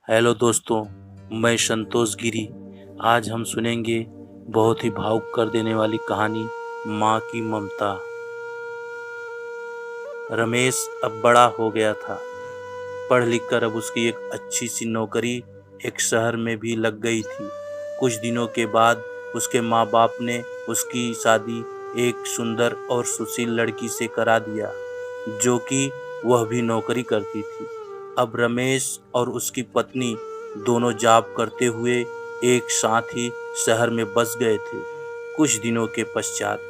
Hello दोस्तों, मैं संतोष गिरी। आज हम सुनेंगे बहुत ही भावुक कर देने वाली कहानी, माँ की ममता। रमेश अब बड़ा हो गया था। पढ़ लिख कर अब उसकी एक अच्छी सी नौकरी एक शहर में भी लग गई थी। कुछ दिनों के बाद उसके माँ बाप ने उसकी शादी एक सुंदर और सुशील लड़की से करा दिया, जो कि वह भी नौकरी करती थी। अब रमेश और उसकी पत्नी दोनों जॉब करते हुए एक साथ ही शहर में बस गए थे। कुछ दिनों के पश्चात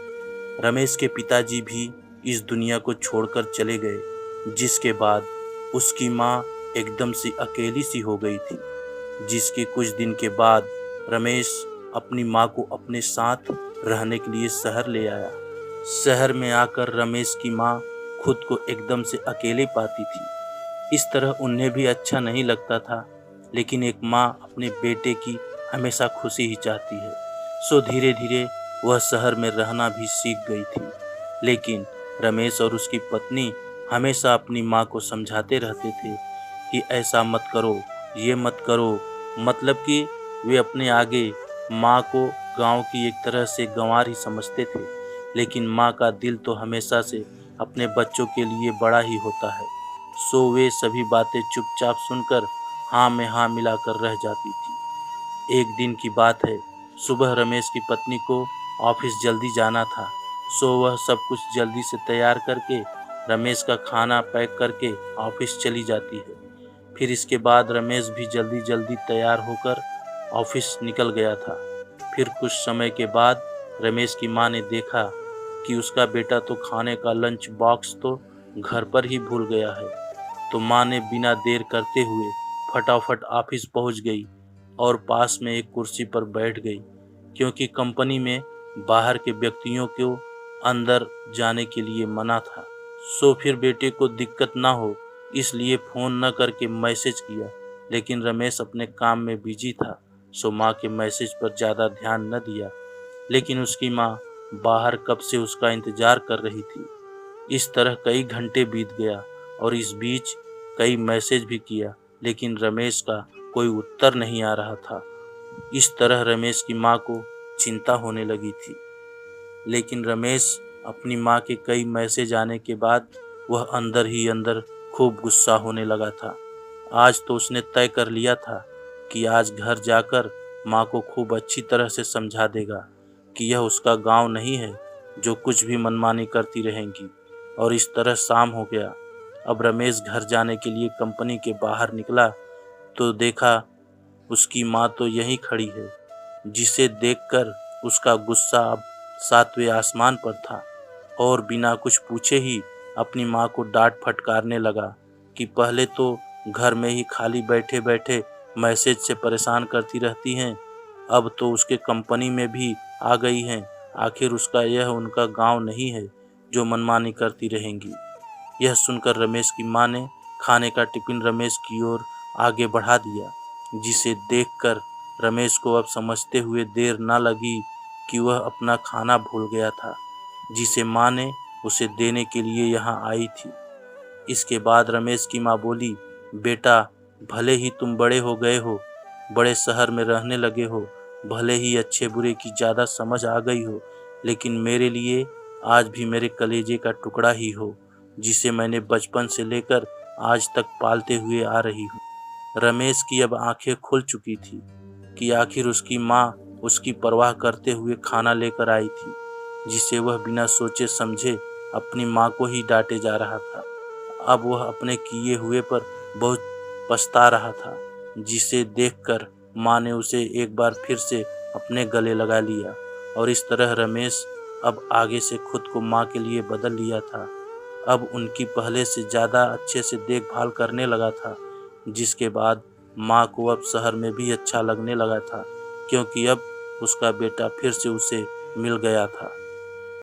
रमेश के पिताजी भी इस दुनिया को छोड़कर चले गए, जिसके बाद उसकी माँ एकदम से अकेली सी हो गई थी। जिसके कुछ दिन के बाद रमेश अपनी माँ को अपने साथ रहने के लिए शहर ले आया। शहर में आकर रमेश की माँ खुद को एकदम से अकेले पाती थी। इस तरह उन्हें भी अच्छा नहीं लगता था, लेकिन एक माँ अपने बेटे की हमेशा खुशी ही चाहती है। सो धीरे धीरे वह शहर में रहना भी सीख गई थी। लेकिन रमेश और उसकी पत्नी हमेशा अपनी माँ को समझाते रहते थे कि ऐसा मत करो, ये मत करो। मतलब कि वे अपने आगे माँ को गांव की एक तरह से गंवार ही समझते थे, लेकिन माँ का दिल तो हमेशा से अपने बच्चों के लिए बड़ा ही होता है। सो वे सभी बातें चुपचाप सुनकर हाँ में हाँ मिलाकर रह जाती थी। एक दिन की बात है, सुबह रमेश की पत्नी को ऑफिस जल्दी जाना था। सो वह सब कुछ जल्दी से तैयार करके रमेश का खाना पैक करके ऑफिस चली जाती है। फिर इसके बाद रमेश भी जल्दी जल्दी तैयार होकर ऑफिस निकल गया था। फिर कुछ समय के बाद रमेश की माँ ने देखा कि उसका बेटा तो खाने का लंच बॉक्स तो घर पर ही भूल गया है। तो माँ ने बिना देर करते हुए फटाफट ऑफिस पहुंच गई और पास में एक कुर्सी पर बैठ गई, क्योंकि कंपनी में बाहर के व्यक्तियों को अंदर जाने के लिए मना था। सो फिर बेटे को दिक्कत ना हो इसलिए फ़ोन न करके मैसेज किया, लेकिन रमेश अपने काम में बिजी था। सो माँ के मैसेज पर ज़्यादा ध्यान न दिया, लेकिन उसकी माँ बाहर कब से उसका इंतज़ार कर रही थी। इस तरह कई घंटे बीत गया और इस बीच कई मैसेज भी किया, लेकिन रमेश का कोई उत्तर नहीं आ रहा था। इस तरह रमेश की माँ को चिंता होने लगी थी। लेकिन रमेश अपनी माँ के कई मैसेज आने के बाद वह अंदर ही अंदर खूब गुस्सा होने लगा था। आज तो उसने तय कर लिया था कि आज घर जाकर माँ को खूब अच्छी तरह से समझा देगा कि यह उसका गांव नहीं है जो कुछ भी मनमानी करती रहेंगी। और इस तरह शाम हो गया। अब रमेश घर जाने के लिए कंपनी के बाहर निकला तो देखा उसकी माँ तो यहीं खड़ी है, जिसे देखकर उसका गुस्सा अब सातवें आसमान पर था और बिना कुछ पूछे ही अपनी माँ को डांट फटकारने लगा कि पहले तो घर में ही खाली बैठे बैठे मैसेज से परेशान करती रहती हैं, अब तो उसके कंपनी में भी आ गई हैं। आखिर उसका यह उनका गांव नहीं है जो मनमानी करती रहेंगी। यह सुनकर रमेश की माँ ने खाने का टिफिन रमेश की ओर आगे बढ़ा दिया, जिसे देखकर रमेश को अब समझते हुए देर न लगी कि वह अपना खाना भूल गया था, जिसे माँ ने उसे देने के लिए यहाँ आई थी। इसके बाद रमेश की माँ बोली, बेटा, भले ही तुम बड़े हो गए हो, बड़े शहर में रहने लगे हो, भले ही अच्छे बुरे की ज़्यादा समझ आ गई हो, लेकिन मेरे लिए आज भी मेरे कलेजे का टुकड़ा ही हो, जिसे मैंने बचपन से लेकर आज तक पालते हुए आ रही हूँ। रमेश की अब आंखें खुल चुकी थी कि आखिर उसकी माँ उसकी परवाह करते हुए खाना लेकर आई थी, जिसे वह बिना सोचे समझे अपनी माँ को ही डांटे जा रहा था। अब वह अपने किए हुए पर बहुत पछता रहा था, जिसे देखकर माँ ने उसे एक बार फिर से अपने गले लगा लिया। और इस तरह रमेश अब आगे से खुद को माँ के लिए बदल लिया था। अब उनकी पहले से ज़्यादा अच्छे से देखभाल करने लगा था, जिसके बाद माँ को अब शहर में भी अच्छा लगने लगा था, क्योंकि अब उसका बेटा फिर से उसे मिल गया था।